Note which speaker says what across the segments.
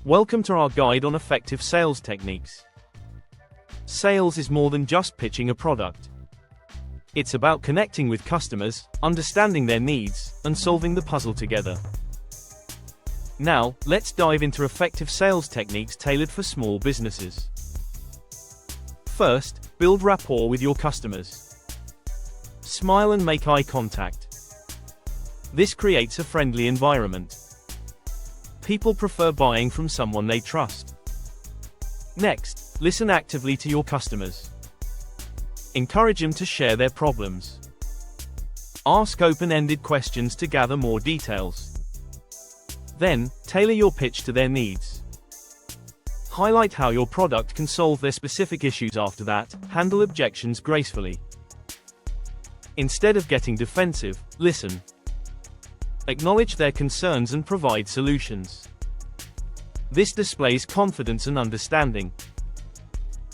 Speaker 1: Welcome to our guide on effective sales techniques. Sales is more than just pitching a product. It's about connecting with customers, understanding their needs, and solving the puzzle together. Now, let's dive into effective sales techniques tailored for small businesses. First, build rapport with your customers. Smile and make eye contact. This creates a friendly environment. People prefer buying from someone they trust. Next, listen actively to your customers. Encourage them to share their problems. Ask open-ended questions to gather more details. Then, tailor your pitch to their needs. Highlight how your product can solve their specific issues. After that, handle objections gracefully. Instead of getting defensive, listen. Acknowledge their concerns and provide solutions. This displays confidence and understanding.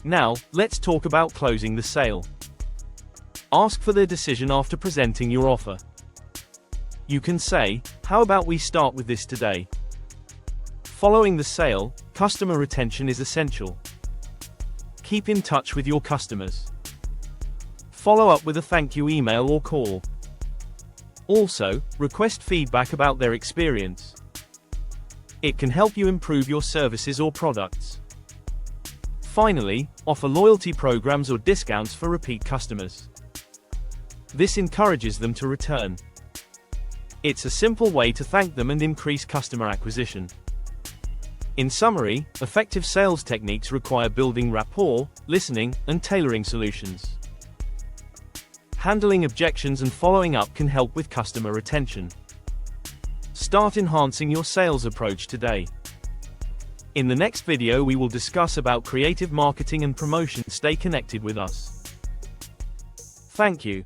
Speaker 1: Now, let's talk about closing the sale. Ask for their decision after presenting your offer. You can say, "How about we start with this today?" Following the sale, customer retention is essential. Keep in touch with your customers. Follow up with a thank you email or call. Also, request feedback about their experience. It can help you improve your services or products. Finally, offer loyalty programs or discounts for repeat customers. This encourages them to return. It's a simple way to thank them and increase customer acquisition. In summary, effective sales techniques require building rapport, listening, and tailoring solutions. Handling objections and following up can help with customer retention. Start enhancing your sales approach today. In the next video we will discuss about creative marketing and promotion. Stay connected with us. Thank you.